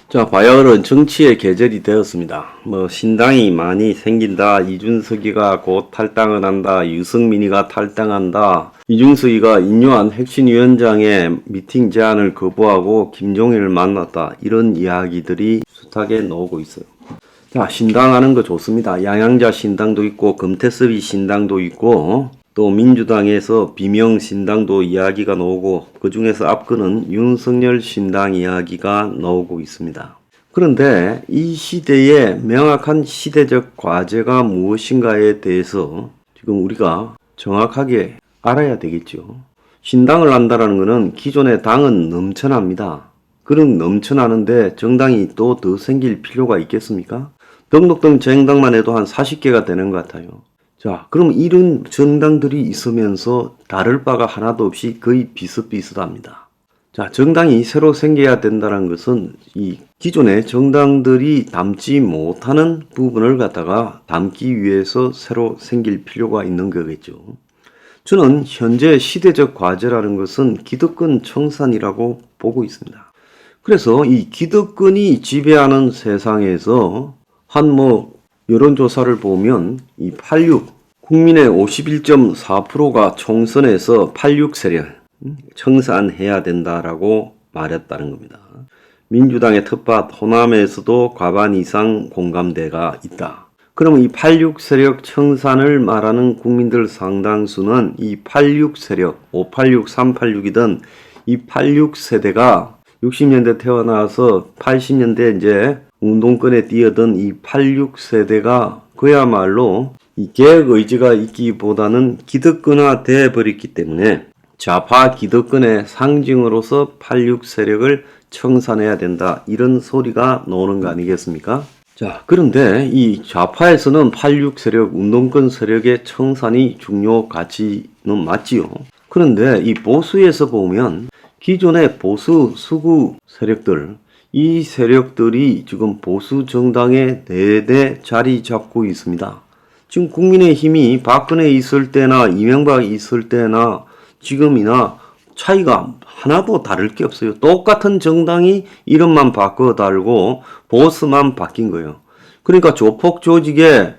자, 바야흐로 정치의 계절이 되었습니다. 신당이 많이 생긴다. 이준석이가 곧 탈당을 한다. 유승민이가 탈당한다. 이준석이가 인요한 혁신위원장의 미팅 제안을 거부하고 김종인을 만났다. 이런 이야기들이 숱하게 나오고 있어요. 자, 신당하는 거 좋습니다. 양양자 신당도 있고, 금태섭이 신당도 있고, 또 민주당에서 비명 신당도 이야기가 나오고, 그 중에서 앞거는 윤석열 신당 이야기가 나오고 있습니다. 그런데 이 시대의 명확한 시대적 과제가 무엇인가에 대해서 지금 우리가 정확하게 알아야 되겠죠. 신당을 한다는 것은 기존의 당은 넘쳐납니다. 그런 넘쳐나는데 정당이 또 더 생길 필요가 있겠습니까? 등록등 정당만 해도 한 40개가 되는 것 같아요. 자, 그럼 이런 정당들이 있으면서 다를 바가 하나도 없이 거의 비슷비슷합니다. 자, 정당이 새로 생겨야 된다는 것은 이 기존의 정당들이 담지 못하는 부분을 갖다가 담기 위해서 새로 생길 필요가 있는 거겠죠. 저는 현재 시대적 과제라는 것은 기득권 청산이라고 보고 있습니다. 그래서 이 기득권이 지배하는 세상에서 여론조사를 보면 이 86, 국민의 51.4%가 총선에서 86 세력 청산해야 된다라고 말했다는 겁니다. 민주당의 텃밭 호남에서도 과반 이상 공감대가 있다. 그러면 이 86 세력 청산을 말하는 국민들 상당수는 이 86 세력, 586, 386이든 이 86 세대가 60년대 태어나서 80년대 이제 운동권에 뛰어든 이 86 세대가 그야말로 이 개혁 의지가 있기보다는 기득권화 되어버렸기 때문에 좌파 기득권의 상징으로서 86 세력을 청산해야 된다. 이런 소리가 나오는 거 아니겠습니까? 자, 그런데 이 좌파에서는 86 세력, 운동권 세력의 청산이 중요 가치는 맞지요. 그런데 이 보수에서 보면 기존의 보수 수구 세력들, 이 세력들이 지금 보수 정당에 내내 자리 잡고 있습니다. 지금 국민의힘이 박근혜 있을 때나 이명박 있을 때나 지금이나 차이가 하나도 다를 게 없어요. 똑같은 정당이 이름만 바꿔 달고 보스만 바뀐 거예요. 그러니까 조폭 조직에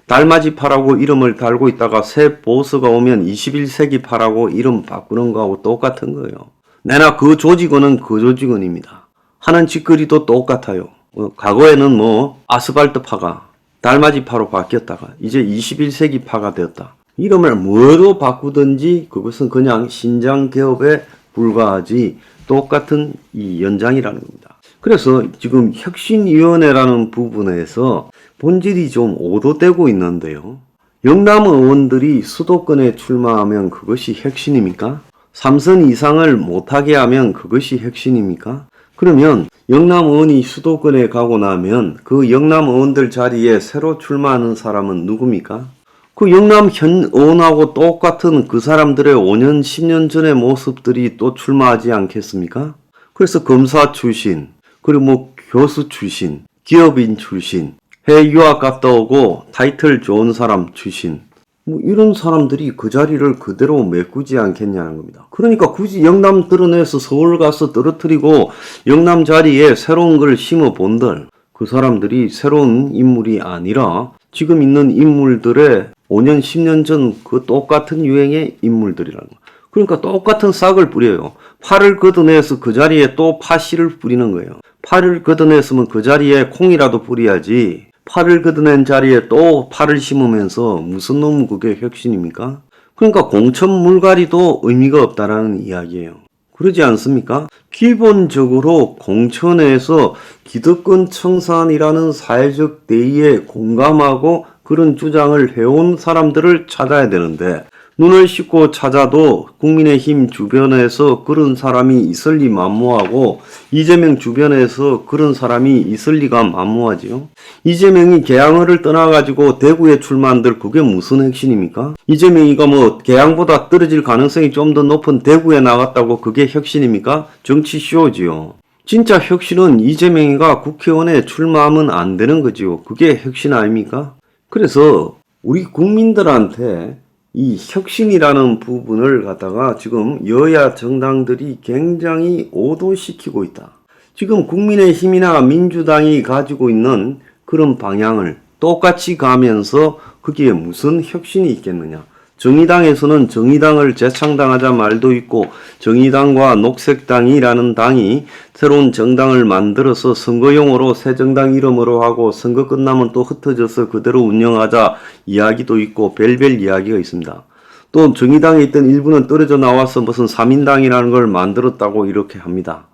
달맞이파라고 이름을 달고 있다가 새 보스가 오면 21세기파라고 이름 바꾸는 거하고 똑같은 거예요. 내나 그 조직원은 그 조직원입니다. 하는 짓거리도 똑같아요. 과거에는 아스팔트파가 달맞이파로 바뀌었다가 이제 21세기파가 되었다. 이름을 뭐로 바꾸든지 그것은 그냥 신장개업에 불과하지 똑같은 이 연장이라는 겁니다. 그래서 지금 혁신위원회라는 부분에서 본질이 좀 오도되고 있는데요. 영남 의원들이 수도권에 출마하면 그것이 혁신입니까? 3선 이상을 못하게 하면 그것이 혁신입니까? 그러면 영남 의원이 수도권에 가고 나면 그 영남 의원들 자리에 새로 출마하는 사람은 누굽니까? 그 영남 현 의원하고 똑같은 그 사람들의 5년, 10년 전의 모습들이 또 출마하지 않겠습니까? 그래서 검사 출신, 그리고 교수 출신, 기업인 출신, 해외 유학 갔다 오고 타이틀 좋은 사람 출신, 이런 사람들이 그 자리를 그대로 메꾸지 않겠냐는 겁니다. 그러니까 굳이 영남 드러내서 서울 가서 떨어뜨리고 영남 자리에 새로운 걸 심어 본들 그 사람들이 새로운 인물이 아니라 지금 있는 인물들의 5년, 10년 전 그 똑같은 유행의 인물들이라는 거예요. 그러니까 똑같은 싹을 뿌려요. 파를 걷어내서 그 자리에 또 파씨를 뿌리는 거예요. 파를 걷어냈으면 그 자리에 콩이라도 뿌려야지. 파를 걷어낸 자리에 또 파를 심으면서 무슨 놈 그게 혁신입니까? 그러니까 공천 물갈이도 의미가 없다라는 이야기예요. 그러지 않습니까? 기본적으로 공천에서 기득권 청산이라는 사회적 대의에 공감하고 그런 주장을 해온 사람들을 찾아야 되는데 눈을 씻고 찾아도 국민의힘 주변에서 그런 사람이 있을 리 만무하고 이재명 주변에서 그런 사람이 있을 리가 만무하지요. 이재명이 개항을 떠나가지고 대구에 출마한들 그게 무슨 혁신입니까? 이재명이가 개항보다 떨어질 가능성이 좀 더 높은 대구에 나갔다고 그게 혁신입니까? 정치 쇼지요. 진짜 혁신은 이재명이가 국회의원에 출마하면 안 되는 거지요. 그게 혁신 아닙니까? 그래서 우리 국민들한테 이 혁신이라는 부분을 갖다가 지금 여야 정당들이 굉장히 오도시키고 있다. 지금 국민의힘이나 민주당이 가지고 있는 그런 방향을 똑같이 가면서 거기에 무슨 혁신이 있겠느냐. 정의당에서는 정의당을 재창당하자 말도 있고 정의당과 녹색당이라는 당이 새로운 정당을 만들어서 선거용으로 새 정당 이름으로 하고 선거 끝나면 또 흩어져서 그대로 운영하자 이야기도 있고 별별 이야기가 있습니다. 또 정의당에 있던 일부는 떨어져 나와서 무슨 3인당이라는 걸 만들었다고 이렇게 합니다.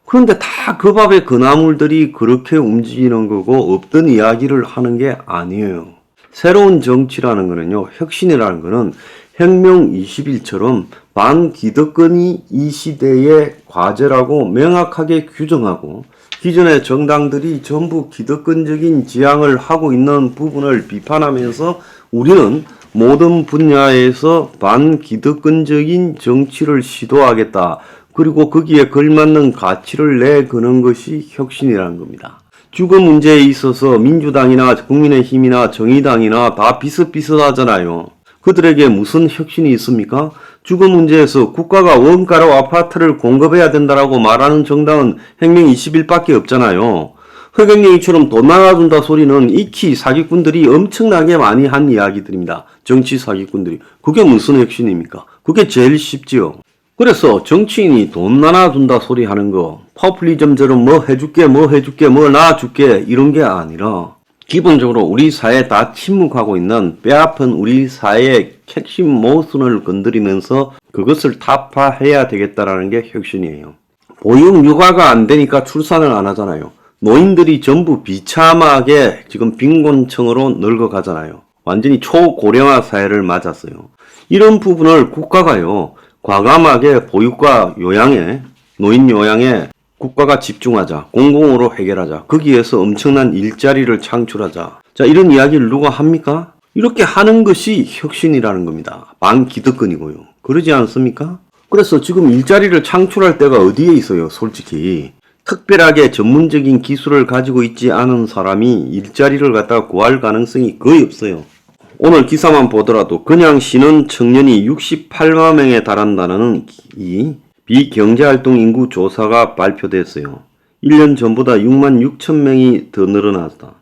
그런데 다 그 밥의 그 나물들이 그렇게 움직이는 거고 없던 이야기를 하는 게 아니에요. 새로운 정치라는 거는요, 혁신이라는 거는 혁명 20일처럼 반기득권이 이 시대의 과제라고 명확하게 규정하고 기존의 정당들이 전부 기득권적인 지향을 하고 있는 부분을 비판하면서 우리는 모든 분야에서 반기득권적인 정치를 시도하겠다. 그리고 거기에 걸맞는 가치를 내거는 것이 혁신이라는 겁니다. 주거 문제에 있어서 민주당이나 국민의힘이나 정의당이나 다 비슷비슷하잖아요. 그들에게 무슨 혁신이 있습니까? 주거 문제에서 국가가 원가로 아파트를 공급해야 된다라고 말하는 정당은 혁명 20일밖에 없잖아요. 허경영이처럼 돈 나눠준다 소리는 익히 사기꾼들이 엄청나게 많이 한 이야기들입니다. 정치 사기꾼들이. 그게 무슨 혁신입니까? 그게 제일 쉽지요. 그래서 정치인이 돈 나눠준다 소리 하는 거, 포퓰리즘처럼 뭐 해줄게 뭐 놔줄게 이런 게 아니라 기본적으로 우리 사회에 다 침묵하고 있는 뼈아픈 우리 사회의 핵심 모순을 건드리면서 그것을 타파해야 되겠다라는 게 혁신이에요. 보육 육아가 안 되니까 출산을 안 하잖아요. 노인들이 전부 비참하게 지금 빈곤층으로 늙어가잖아요. 완전히 초고령화 사회를 맞았어요. 이런 부분을 국가가요, 과감하게 보육과 요양에, 노인 요양에 국가가 집중하자. 공공으로 해결하자. 거기에서 엄청난 일자리를 창출하자. 자, 이런 이야기를 누가 합니까? 이렇게 하는 것이 혁신이라는 겁니다. 반기득권이고요. 그러지 않습니까? 그래서 지금 일자리를 창출할 때가 어디에 있어요, 솔직히. 특별하게 전문적인 기술을 가지고 있지 않은 사람이 일자리를 갖다가 구할 가능성이 거의 없어요. 오늘 기사만 보더라도 그냥 쉬는 청년이 68만 명에 달한다는 이 비경제활동 인구 조사가 발표됐어요. 1년 전보다 6만 6천 명이 더 늘어났다.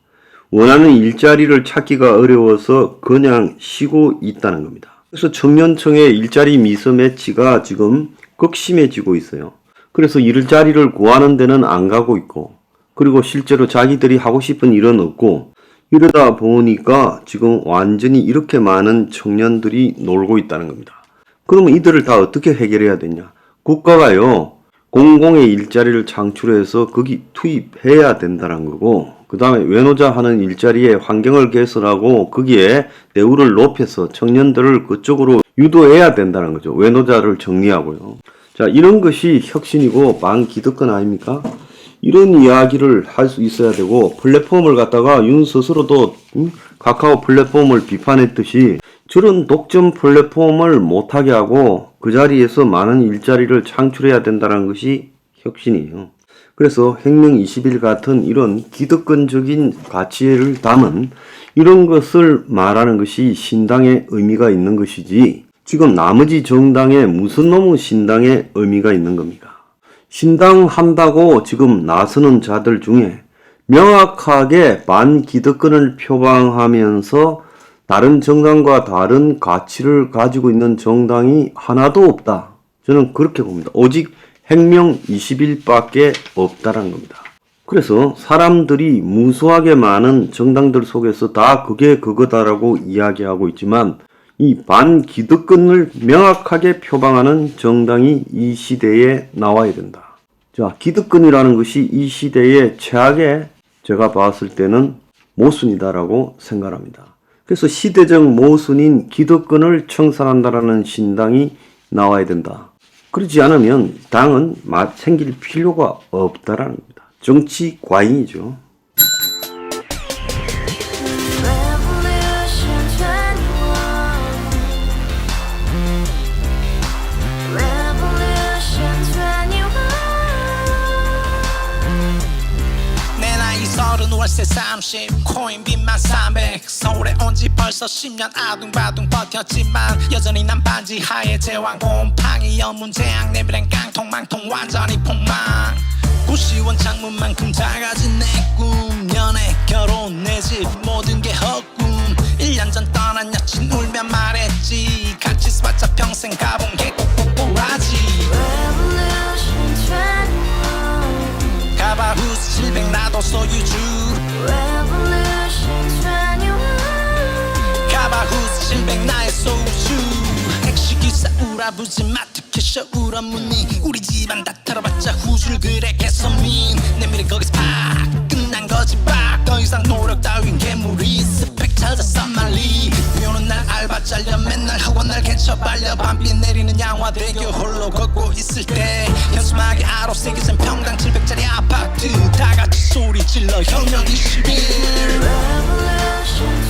원하는 일자리를 찾기가 어려워서 그냥 쉬고 있다는 겁니다. 그래서 청년층의 일자리 미스매치가 지금 극심해지고 있어요. 그래서 일자리를 구하는 데는 안 가고 있고, 그리고 실제로 자기들이 하고 싶은 일은 없고, 이러다 보니까 지금 완전히 이렇게 많은 청년들이 놀고 있다는 겁니다. 그러면 이들을 다 어떻게 해결해야 되냐? 국가가요, 공공의 일자리를 창출해서 거기 투입해야 된다는 거고, 그 다음에 외노자 하는 일자리에 환경을 개선하고 거기에 대우를 높여서 청년들을 그쪽으로 유도해야 된다는 거죠. 외노자를 정리하고요. 자, 이런 것이 혁신이고 반기득권 아닙니까? 이런 이야기를 할 수 있어야 되고, 플랫폼을 갖다가 윤 스스로도 카카오 플랫폼을 비판했듯이 저런 독점 플랫폼을 못하게 하고 그 자리에서 많은 일자리를 창출해야 된다는 것이 혁신이에요. 그래서 혁명 20일 같은 이런 기득권적인 가치를 담은 이런 것을 말하는 것이 신당의 의미가 있는 것이지, 지금 나머지 정당에 무슨 놈의 신당의 의미가 있는 겁니까? 신당 한다고 지금 나서는 자들 중에 명확하게 반기득권을 표방하면서 다른 정당과 다른 가치를 가지고 있는 정당이 하나도 없다. 저는 그렇게 봅니다. 오직 혁명 20일밖에 없다라는 겁니다. 그래서 사람들이 무수하게 많은 정당들 속에서 다 그게 그거다라고 이야기하고 있지만, 이 반기득권을 명확하게 표방하는 정당이 이 시대에 나와야 된다. 자, 기득권이라는 것이 이 시대의 최악의, 제가 봤을 때는 모순이다라고 생각합니다. 그래서 시대적 모순인 기득권을 청산한다라는 신당이 나와야 된다. 그렇지 않으면 당은 생길 필요가 없다라는 겁니다. 정치 과잉이죠. 월세 30 코인 빚만 300 서울에 온지 벌써 10년 아둥바둥 버텼지만 여전히 난 반지 하에 제왕 곰팡이 연문 재앙 내비랭 깡통 망통 완전히 폭망 고시원 창문만큼 작아진 내 꿈 연애 결혼 내 집 모든 게 헛꿈 1년 전 떠난 여친 울며 말했지 같이 스파자 평생 가본 게 꼭꼭꼭하지 Revolution 21 가바후스 700 나도 소유주 Revolution 21 가바후스 700 나의 소주 택시기사 우라부지 마트 캐셔 울어무니 우리 집안 다 털어봤자 후줄 그래 개선민 내 미래 거기서 팍 끝난 거지 팍더 이상 노력 따윈 괴물이 스펙 찾아서 말리 비오는 날 알바 잘려 맨날 학원 날 개쳐 발려 밤비 내리는 양화대교 홀로 걷고 있을 때 현수막에 아로 새겨진 평당 700짜리 아파트 다 같이 소리 질러 혁명 21 Revolution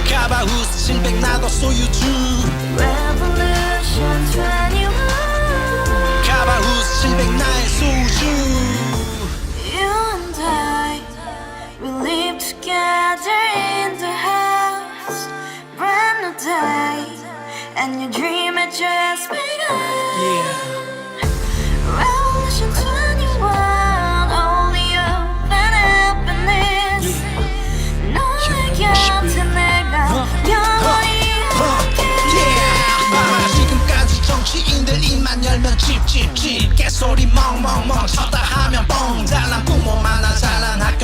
21 가바후스 700 나도 소유주 Revolution 21 가바후스 700 나의 소주 You and I, we live together in the house Brand new day, and your dream had just begun Revolution 21, only open happiness 너의 곁에 내가 영원히 지금까지 정치인들 입만 열면 찝찝찝 개소리 멍멍멍 쳤다 하면 뻥 잘난 부모 많아 잘난 학교